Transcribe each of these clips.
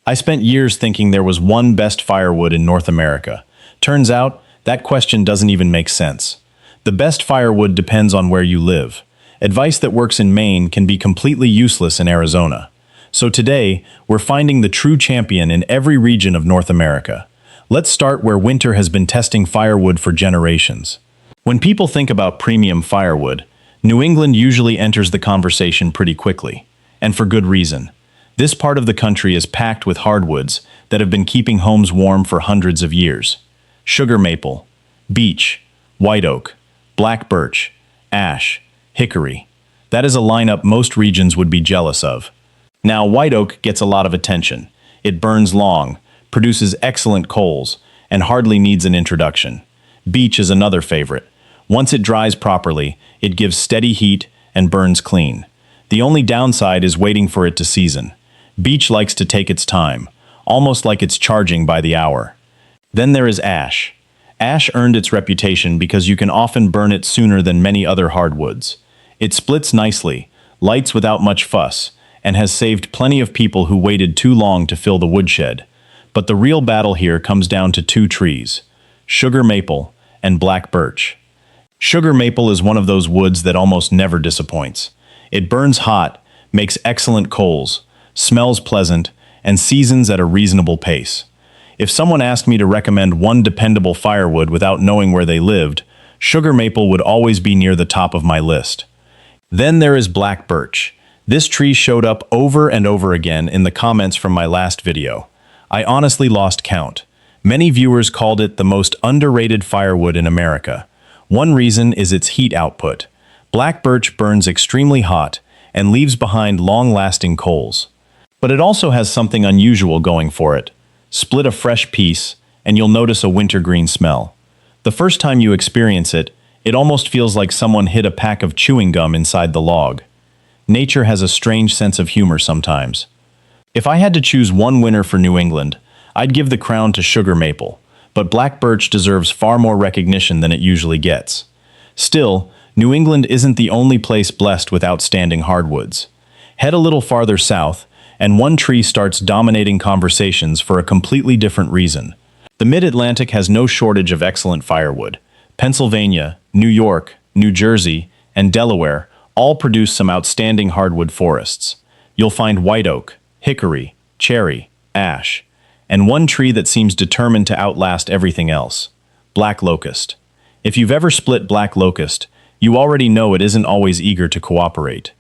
I spent years thinking there was one best firewood in North America. Turns out, that question doesn't even make sense. The best firewood depends on where you live. Advice that works in Maine can be completely useless in Arizona. So today, we're finding the true champion in every region of North America. Let's start where winter has been testing firewood for generations. When people think about premium firewood, New England usually enters the conversation pretty quickly, and for good reason. This part of the country is packed with hardwoods that have been keeping homes warm for hundreds of years. Sugar maple, beech, white oak, black birch, ash, hickory. That is a lineup most regions would be jealous of. Now, white oak gets a lot of attention. It burns long, produces excellent coals, and hardly needs an introduction. Beech is another favorite. Once it dries properly, it gives steady heat and burns clean. The only downside is waiting for it to season. Beech likes to take its time, almost like it's charging by the hour. Then there is ash. Ash earned its reputation because you can often burn it sooner than many other hardwoods. It splits nicely, lights without much fuss, and has saved plenty of people who waited too long to fill the woodshed. But the real battle here comes down to two trees: sugar maple and black birch. Sugar maple is one of those woods that almost never disappoints. It burns hot, makes excellent coals, smells pleasant, and seasons at a reasonable pace. If someone asked me to recommend one dependable firewood without knowing where they lived, sugar maple would always be near the top of my list. Then there is black birch. This tree showed up over and over again in the comments from my last video. I honestly lost count. Many viewers called it the most underrated firewood in America. One reason is its heat output. Black birch burns extremely hot and leaves behind long-lasting coals. But it also has something unusual going for it. Split a fresh piece, and you'll notice a wintergreen smell. The first time you experience it, it almost feels like someone hid a pack of chewing gum inside the log. Nature has a strange sense of humor sometimes. If I had to choose one winner for New England, I'd give the crown to sugar maple, but black birch deserves far more recognition than it usually gets. Still, New England isn't the only place blessed with outstanding hardwoods. Head a little farther south, and one tree starts dominating conversations for a completely different reason. The Mid-Atlantic has no shortage of excellent firewood. Pennsylvania, New York, New Jersey, and Delaware all produce some outstanding hardwood forests. You'll find white oak, hickory, cherry, ash, and one tree that seems determined to outlast everything else: black locust. If you've ever split black locust, you already know it isn't always eager to cooperate.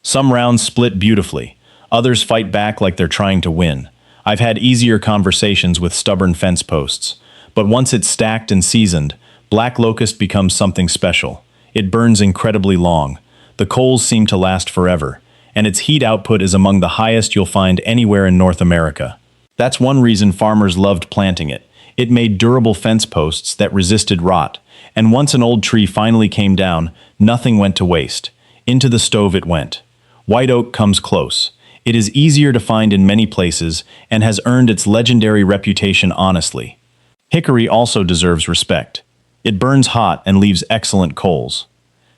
Some rounds split beautifully, others fight back like they're trying to win. I've had easier conversations with stubborn fence posts, but once it's stacked and seasoned, black locust becomes something special. It burns incredibly long. The coals seem to last forever, and its heat output is among the highest you'll find anywhere in North America. That's one reason farmers loved planting it. It made durable fence posts that resisted rot, and once an old tree finally came down, nothing went to waste. Into the stove it went. White oak comes close. It is easier to find in many places and has earned its legendary reputation honestly. Hickory also deserves respect. It burns hot and leaves excellent coals.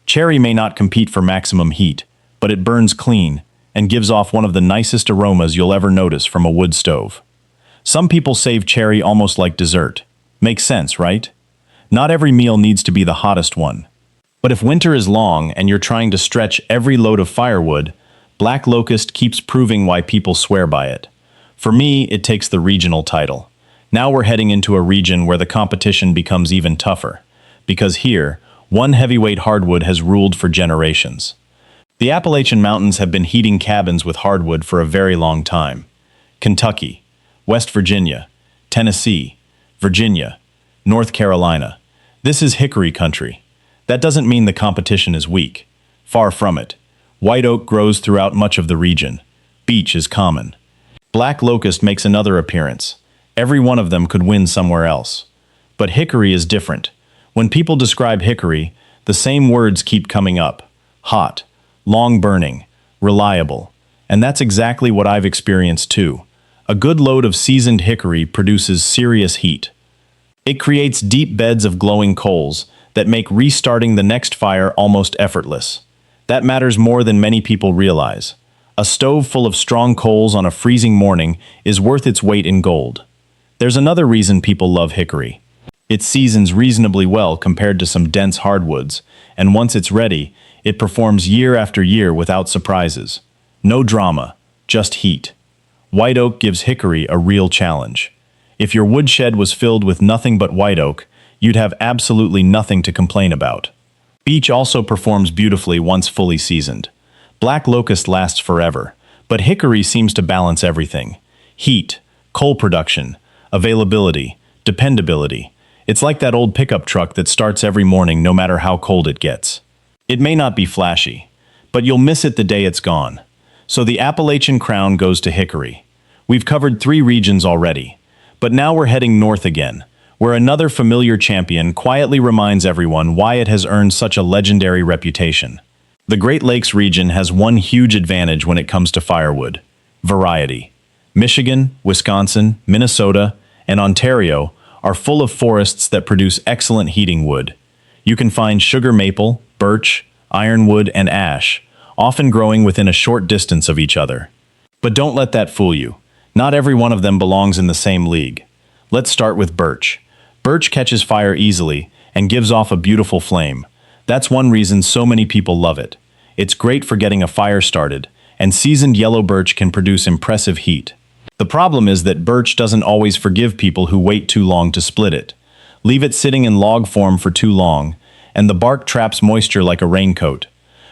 Cherry may not compete for maximum heat, but it burns clean and gives off one of the nicest aromas you'll ever notice from a wood stove. Some people save cherry almost like dessert. Makes sense, right? Not every meal needs to be the hottest one. But if winter is long and you're trying to stretch every load of firewood, black locust keeps proving why people swear by it. For me, it takes the regional title. Now we're heading into a region where the competition becomes even tougher, because here, one heavyweight hardwood has ruled for generations. The Appalachian Mountains have been heating cabins with hardwood for a very long time. Kentucky, West Virginia, Tennessee, Virginia, North Carolina. This is hickory country. That doesn't mean the competition is weak. Far from it. White oak grows throughout much of the region. Beech is common. Black locust makes another appearance. Every one of them could win somewhere else. But hickory is different. When people describe hickory, the same words keep coming up: hot, long burning, reliable. And that's exactly what I've experienced too. A good load of seasoned hickory produces serious heat. It creates deep beds of glowing coals that make restarting the next fire almost effortless. That matters more than many people realize. A stove full of strong coals on a freezing morning is worth its weight in gold. There's another reason people love hickory. It seasons reasonably well compared to some dense hardwoods, and once it's ready, it performs year after year without surprises. No drama, just heat. White oak gives hickory a real challenge. If your woodshed was filled with nothing but white oak, you'd have absolutely nothing to complain about. Beech also performs beautifully once fully seasoned. Black locust lasts forever, but hickory seems to balance everything. Heat, coal production, availability, dependability. It's like that old pickup truck that starts every morning no matter how cold it gets. It may not be flashy, but you'll miss it the day it's gone. So the Appalachian crown goes to hickory. We've covered 3 regions already, but now we're heading north again, where another familiar champion quietly reminds everyone why it has earned such a legendary reputation. The Great Lakes region has one huge advantage when it comes to firewood: variety. Michigan, Wisconsin, Minnesota, and Ontario are full of forests that produce excellent heating wood. You can find sugar maple, birch, ironwood, and ash, often growing within a short distance of each other. But don't let that fool you. Not every one of them belongs in the same league. Let's start with birch. Birch catches fire easily and gives off a beautiful flame. That's one reason so many people love it. It's great for getting a fire started, and seasoned yellow birch can produce impressive heat. The problem is that birch doesn't always forgive people who wait too long to split it. Leave it sitting in log form for too long, and the bark traps moisture like a raincoat.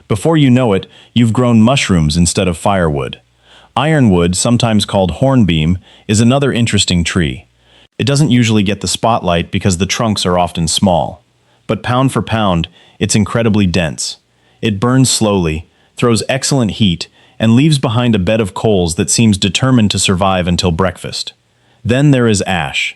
Before you know it, you've grown mushrooms instead of firewood. Ironwood, sometimes called hornbeam, is another interesting tree. It doesn't usually get the spotlight because the trunks are often small. But pound for pound, it's incredibly dense. It burns slowly, throws excellent heat, and leaves behind a bed of coals that seems determined to survive until breakfast. Then there is ash.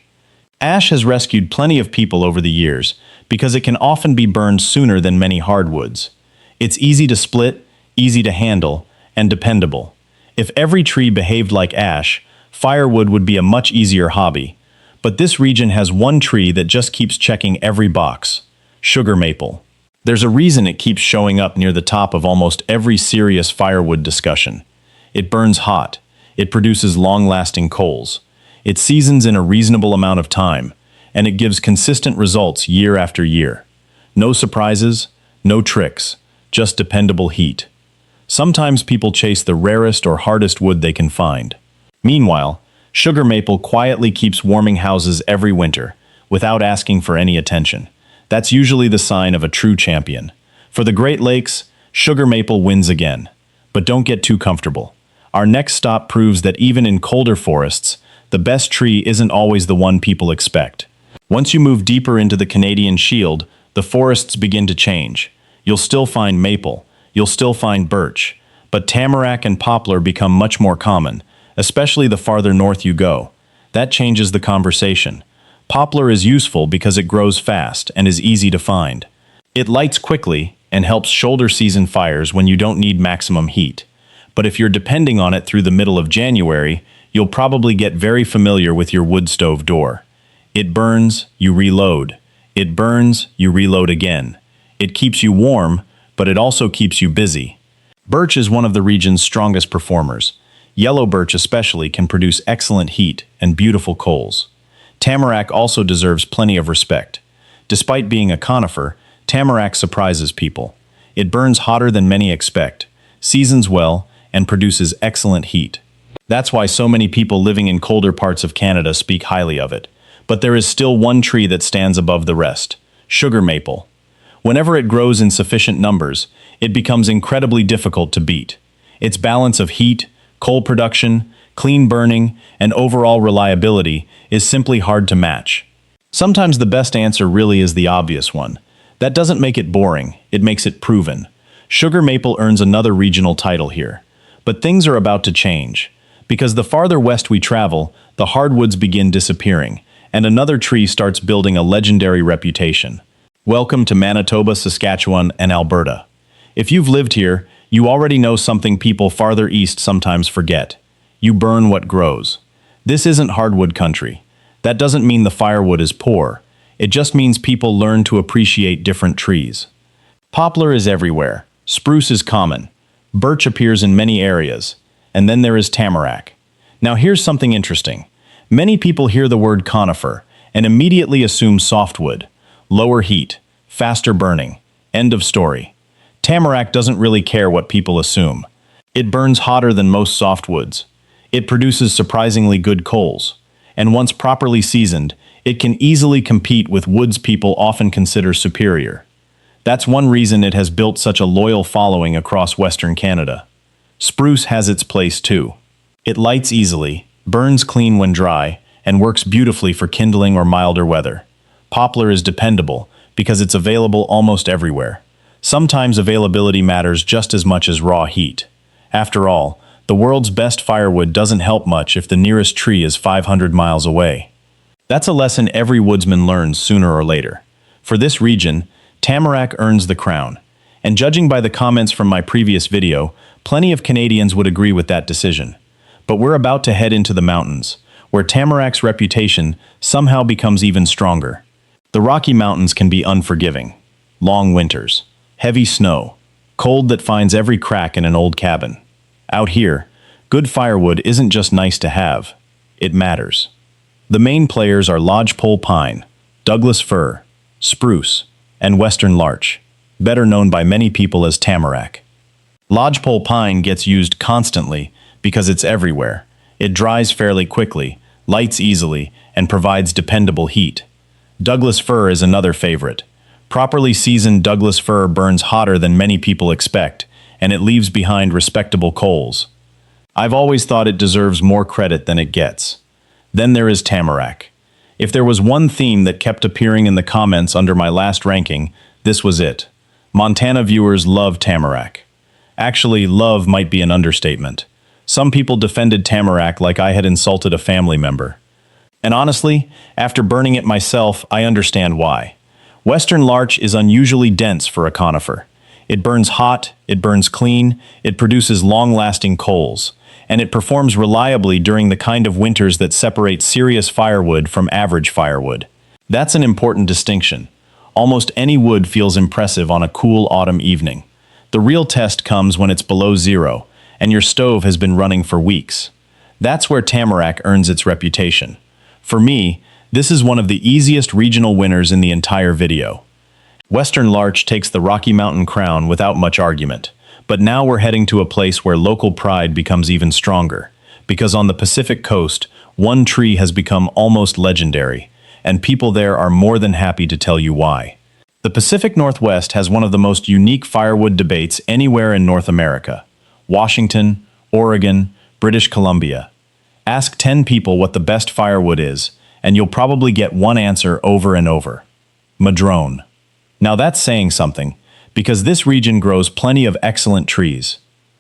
Ash has rescued plenty of people over the years because it can often be burned sooner than many hardwoods. It's easy to split, easy to handle, and dependable. If every tree behaved like ash, firewood would be a much easier hobby. But this region has one tree that just keeps checking every box: sugar maple. There's a reason it keeps showing up near the top of almost every serious firewood discussion. It burns hot. It produces long-lasting coals. It seasons in a reasonable amount of time, and it gives consistent results year after year. No surprises, no tricks, just dependable heat. Sometimes people chase the rarest or hardest wood they can find. Meanwhile, sugar maple quietly keeps warming houses every winter, without asking for any attention. That's usually the sign of a true champion. For the Great Lakes, sugar maple wins again. But don't get too comfortable. Our next stop proves that even in colder forests, the best tree isn't always the one people expect. Once you move deeper into the Canadian Shield, the forests begin to change. You'll still find maple, you'll still find birch, but tamarack and poplar become much more common, especially the farther north you go. That changes the conversation. Poplar is useful because it grows fast and is easy to find. It lights quickly and helps shoulder season fires when you don't need maximum heat. But if you're depending on it through the middle of January, you'll probably get very familiar with your wood stove door. It burns, you reload. It burns, you reload again. It keeps you warm, but it also keeps you busy. Birch is one of the region's strongest performers. Yellow birch especially can produce excellent heat and beautiful coals. Tamarack also deserves plenty of respect. Despite being a conifer, tamarack surprises people. It burns hotter than many expect, seasons well, and produces excellent heat. That's why so many people living in colder parts of Canada speak highly of it. But there is still one tree that stands above the rest: sugar maple. Whenever it grows in sufficient numbers, it becomes incredibly difficult to beat. Its balance of heat, coal production, clean burning, and overall reliability is simply hard to match. Sometimes the best answer really is the obvious one. That doesn't make it boring, it makes it proven. Sugar maple earns another regional title here. But things are about to change. Because the farther west we travel, the hardwoods begin disappearing, and another tree starts building a legendary reputation. Welcome to Manitoba, Saskatchewan, and Alberta. If you've lived here, you already know something people farther east sometimes forget. You burn what grows. This isn't hardwood country. That doesn't mean the firewood is poor. It just means people learn to appreciate different trees. Poplar is everywhere. Spruce is common. Birch appears in many areas. and then there is tamarack. Now here's something interesting. Many people hear the word conifer and immediately assume softwood, lower heat, faster burning, end of story. Tamarack doesn't really care what people assume. It burns hotter than most softwoods. It produces surprisingly good coals, and once properly seasoned, it can easily compete with woods people often consider superior. That's one reason it has built such a loyal following across Western Canada. Spruce has its place too. It lights easily, burns clean when dry, and works beautifully for kindling or milder weather. Poplar is dependable because it's available almost everywhere. Sometimes availability matters just as much as raw heat. After all, the world's best firewood doesn't help much if the nearest tree is 500 miles away. That's a lesson every woodsman learns sooner or later. For this region, tamarack earns the crown. And judging by the comments from my previous video, plenty of Canadians would agree with that decision. But we're about to head into the mountains, where tamarack's reputation somehow becomes even stronger. The Rocky Mountains can be unforgiving. Long winters, heavy snow, cold that finds every crack in an old cabin. Out here, good firewood isn't just nice to have, it matters. The main players are lodgepole pine, Douglas fir, spruce, and western larch, better known by many people as tamarack. Lodgepole pine gets used constantly because it's everywhere. It dries fairly quickly, lights easily, and provides dependable heat. Douglas fir is another favorite. Properly seasoned Douglas fir burns hotter than many people expect, and it leaves behind respectable coals. I've always thought it deserves more credit than it gets. Then there is tamarack. If there was one theme that kept appearing in the comments under my last ranking, this was it. Montana viewers love tamarack. Actually, love might be an understatement. Some people defended tamarack like I had insulted a family member. And honestly, after burning it myself, I understand why. Western larch is unusually dense for a conifer. It burns hot, it burns clean, it produces long-lasting coals, and it performs reliably during the kind of winters that separate serious firewood from average firewood. That's an important distinction. Almost any wood feels impressive on a cool autumn evening. The real test comes when it's below zero, and your stove has been running for weeks. That's where tamarack earns its reputation. For me, this is one of the easiest regional winners in the entire video. Western larch takes the Rocky Mountain crown without much argument, but now we're heading to a place where local pride becomes even stronger, because on the Pacific coast, one tree has become almost legendary, and people there are more than happy to tell you why. The Pacific Northwest has one of the most unique firewood debates anywhere in North America. Washington, Oregon, British Columbia. Ask 10 people what the best firewood is, and you'll probably get one answer over and over. Madrone. Now that's saying something, because this region grows plenty of excellent trees.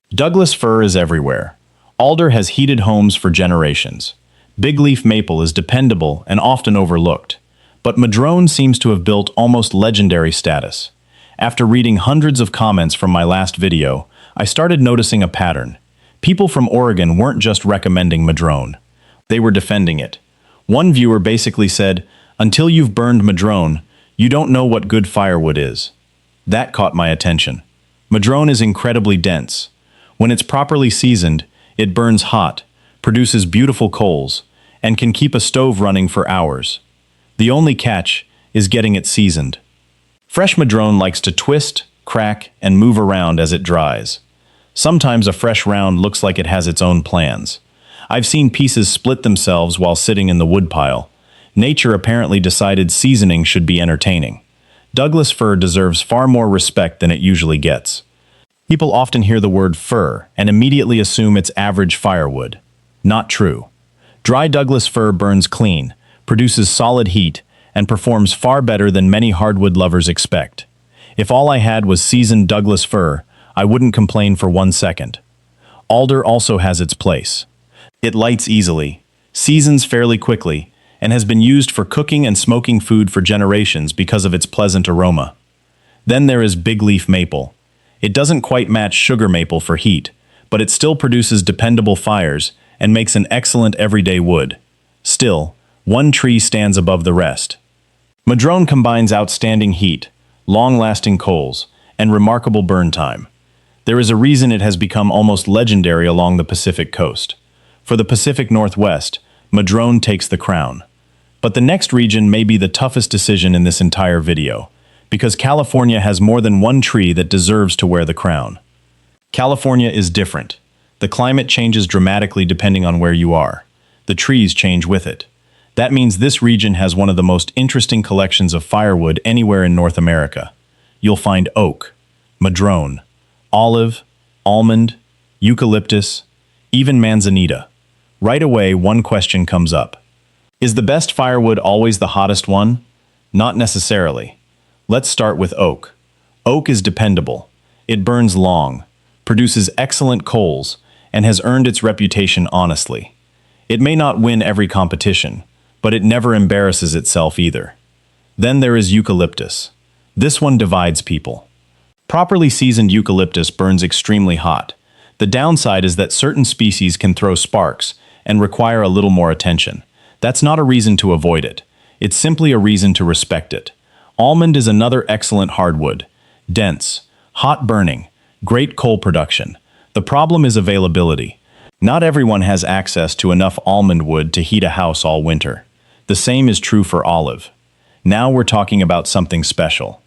Douglas fir is everywhere. Alder has heated homes for generations. Big leaf maple is dependable and often overlooked. But madrone seems to have built almost legendary status. After reading hundreds of comments from my last video, I started noticing a pattern. People from Oregon weren't just recommending madrone. They were defending it. One viewer basically said, "Until you've burned madrone, you don't know what good firewood is." That caught my attention. Madrone is incredibly dense. When it's properly seasoned, it burns hot, produces beautiful coals, and can keep a stove running for hours. The only catch is getting it seasoned. Fresh madrone likes to twist, crack, and move around as it dries. Sometimes a fresh round looks like it has its own plans. I've seen pieces split themselves while sitting in the woodpile. Nature apparently decided seasoning should be entertaining. Douglas fir deserves far more respect than it usually gets. People often hear the word fir and immediately assume it's average firewood. Not true. Dry Douglas fir burns clean, produces solid heat, and performs far better than many hardwood lovers expect. If all I had was seasoned Douglas fir, I wouldn't complain for 1 second. Alder also has its place. It lights easily, seasons fairly quickly, and has been used for cooking and smoking food for generations because of its pleasant aroma. Then there is big leaf maple. It doesn't quite match sugar maple for heat, but it still produces dependable fires and makes an excellent everyday wood. Still, one tree stands above the rest. Madrone combines outstanding heat, long-lasting coals, and remarkable burn time. There is a reason it has become almost legendary along the Pacific coast. For the Pacific Northwest, Madrone takes the crown. But the next region may be the toughest decision in this entire video, because California has more than one tree that deserves to wear the crown. California is different. The climate changes dramatically depending on where you are. The trees change with it. That means this region has one of the most interesting collections of firewood anywhere in North America. You'll find oak, madrone, olive, almond, eucalyptus, even manzanita. Right away, one question comes up. Is the best firewood always the hottest one? Not necessarily. Let's start with oak. Oak is dependable. It burns long, produces excellent coals, and has earned its reputation honestly. It may not win every competition, but it never embarrasses itself either. Then there is eucalyptus. This one divides people. Properly seasoned eucalyptus burns extremely hot. The downside is that certain species can throw sparks and require a little more attention. That's not a reason to avoid it. It's simply a reason to respect it. Almond is another excellent hardwood. Dense, hot burning, great coal production. The problem is availability. Not everyone has access to enough almond wood to heat a house all winter. The same is true for olive. Now we're talking about something special.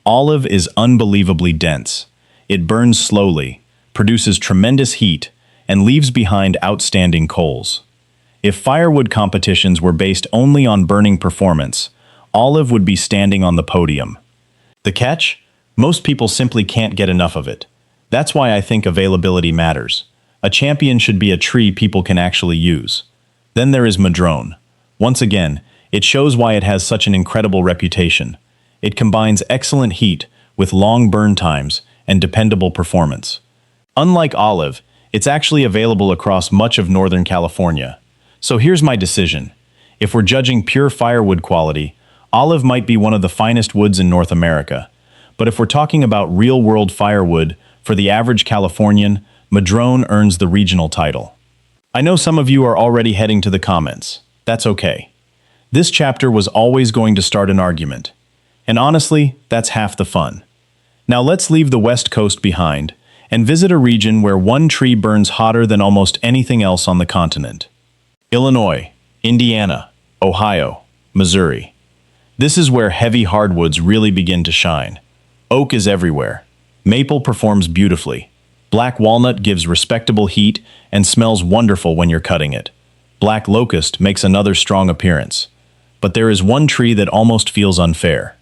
Olive is unbelievably dense. It burns slowly, produces tremendous heat, and leaves behind outstanding coals. If firewood competitions were based only on burning performance, olive would be standing on the podium. The catch? Most people simply can't get enough of it. That's why I think availability matters. A champion should be a tree people can actually use. Then there is madrone. Once again, it shows why it has such an incredible reputation. It combines excellent heat with long burn times and dependable performance. Unlike olive, it's actually available across much of Northern California. So here's my decision. If we're judging pure firewood quality, olive might be one of the finest woods in North America. But if we're talking about real-world firewood, for the average Californian, madrone earns the regional title. I know some of you are already heading to the comments. That's okay. This chapter was always going to start an argument. And honestly, that's half the fun. Now let's leave the West Coast behind and visit a region where one tree burns hotter than almost anything else on the continent. Illinois, Indiana, Ohio, Missouri. This is where heavy hardwoods really begin to shine. Oak is everywhere. Maple performs beautifully. Black walnut gives respectable heat and smells wonderful when you're cutting it. Black locust makes another strong appearance. But there is one tree that almost feels unfair.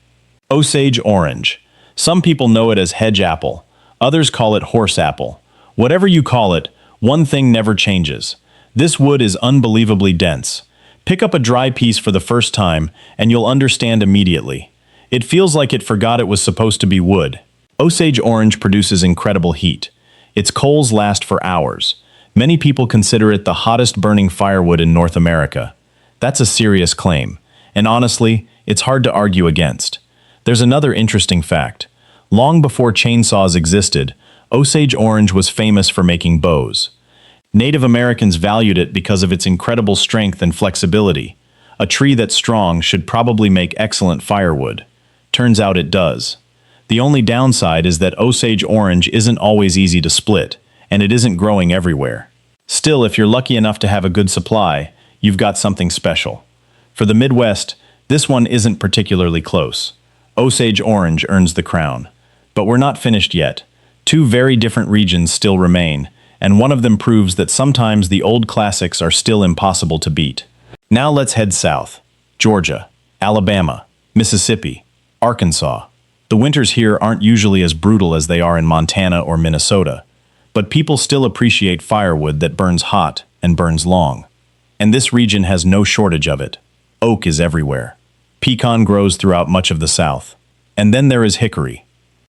Osage orange. Some people know it as hedge apple. Others call it horse apple. Whatever you call it, one thing never changes. This wood is unbelievably dense. Pick up a dry piece for the first time and you'll understand immediately. It feels like it forgot it was supposed to be wood. Osage orange produces incredible heat. Its coals last for hours. Many people consider it the hottest burning firewood in North America. That's a serious claim, and honestly, it's hard to argue against. There's another interesting fact. Long before chainsaws existed, Osage orange was famous for making bows. Native Americans valued it because of its incredible strength and flexibility. A tree that's strong should probably make excellent firewood. Turns out it does. The only downside is that Osage orange isn't always easy to split, and it isn't growing everywhere. Still, if you're lucky enough to have a good supply, you've got something special. For the Midwest, this one isn't particularly close. Osage orange earns the crown. But we're not finished yet. Two very different regions still remain, and one of them proves that sometimes the old classics are still impossible to beat. Now let's head south. Georgia, Alabama, Mississippi, Arkansas. The winters here aren't usually as brutal as they are in Montana or Minnesota, but people still appreciate firewood that burns hot and burns long. And this region has no shortage of it. Oak is everywhere. Pecan grows throughout much of the South. And then there is hickory.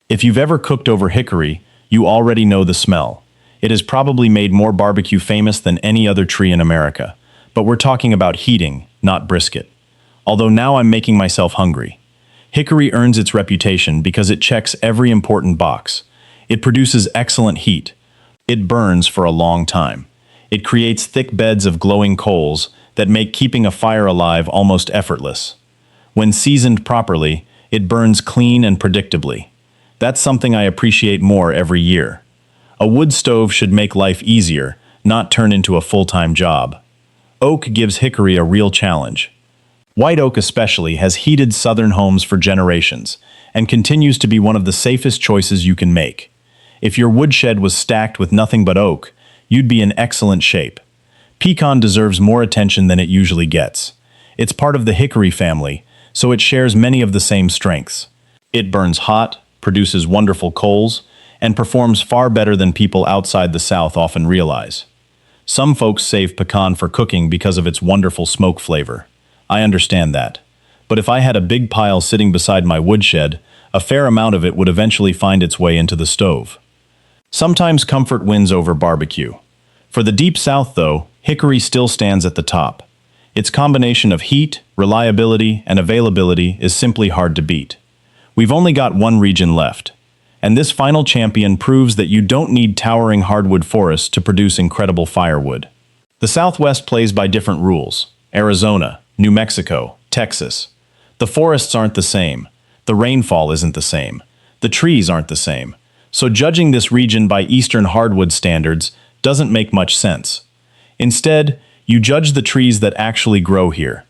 If you've ever cooked over hickory, you already know the smell. It has probably made more barbecue famous than any other tree in America. But we're talking about heating, not brisket. Although now I'm making myself hungry. Hickory earns its reputation because it checks every important box. It produces excellent heat. It burns for a long time. It creates thick beds of glowing coals that make keeping a fire alive almost effortless. When seasoned properly, it burns clean and predictably. That's something I appreciate more every year. A wood stove should make life easier, not turn into a full-time job. Oak gives hickory a real challenge. White oak especially has heated southern homes for generations and continues to be one of the safest choices you can make. If your woodshed was stacked with nothing but oak, you'd be in excellent shape. Pecan deserves more attention than it usually gets. It's part of the hickory family, so it shares many of the same strengths. It burns hot, produces wonderful coals, and performs far better than people outside the South often realize. Some folks save pecan for cooking because of its wonderful smoke flavor. I understand that. But if I had a big pile sitting beside my woodshed, a fair amount of it would eventually find its way into the stove. Sometimes comfort wins over barbecue. For the Deep South, though, hickory still stands at the top. Its combination of heat, reliability, and availability is simply hard to beat. We've only got one region left, and this final champion proves that you don't need towering hardwood forests to produce incredible firewood. The Southwest plays by different rules. Arizona, New Mexico, Texas. The forests aren't the same. The rainfall isn't the same. The trees aren't the same. So judging this region by Eastern hardwood standards doesn't make much sense. Instead, you judge the trees that actually grow here.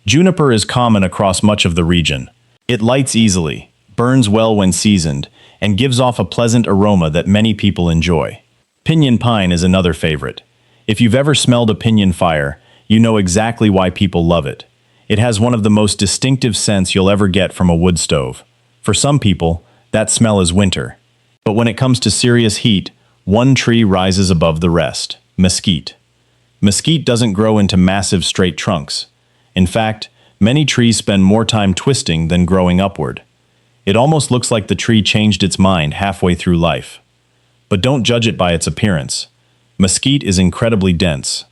Juniper is common across much of the region. It lights easily, burns well when seasoned, and gives off a pleasant aroma that many people enjoy. Pinyon pine is another favorite. If you've ever smelled a pinyon fire, you know exactly why people love it. It has one of the most distinctive scents you'll ever get from a wood stove. For some people, that smell is winter. But when it comes to serious heat, one tree rises above the rest: mesquite. Mesquite doesn't grow into massive straight trunks. In fact, many trees spend more time twisting than growing upward. It almost looks like the tree changed its mind halfway through life. But don't judge it by its appearance. Mesquite is incredibly dense.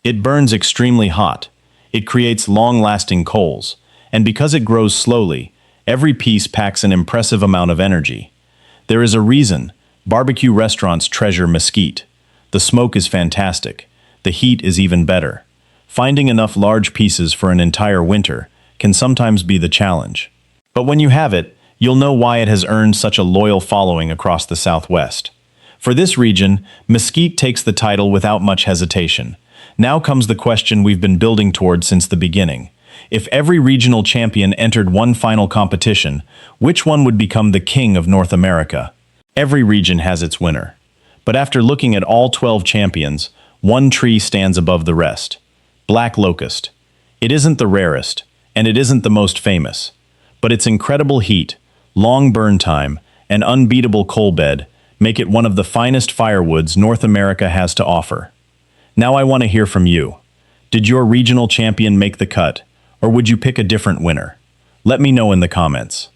It burns extremely hot. It creates long-lasting coals, and because it grows slowly, every piece packs an impressive amount of energy. There is a reason barbecue restaurants treasure mesquite. The smoke is fantastic. The heat is even better. Finding enough large pieces for an entire winter can sometimes be the challenge. But when you have it, you'll know why it has earned such a loyal following across the Southwest. For this region, mesquite takes the title without much hesitation. Now comes the question we've been building toward since the beginning. If every regional champion entered one final competition, which one would become the king of North America? Every region has its winner. But after looking at all 12 champions, one tree stands above the rest: black locust. It isn't the rarest, and it isn't the most famous. But its incredible heat, long burn time, and unbeatable coal bed make it one of the finest firewoods North America has to offer. Now I want to hear from you. Did your regional champion make the cut, or would you pick a different winner? Let me know in the comments.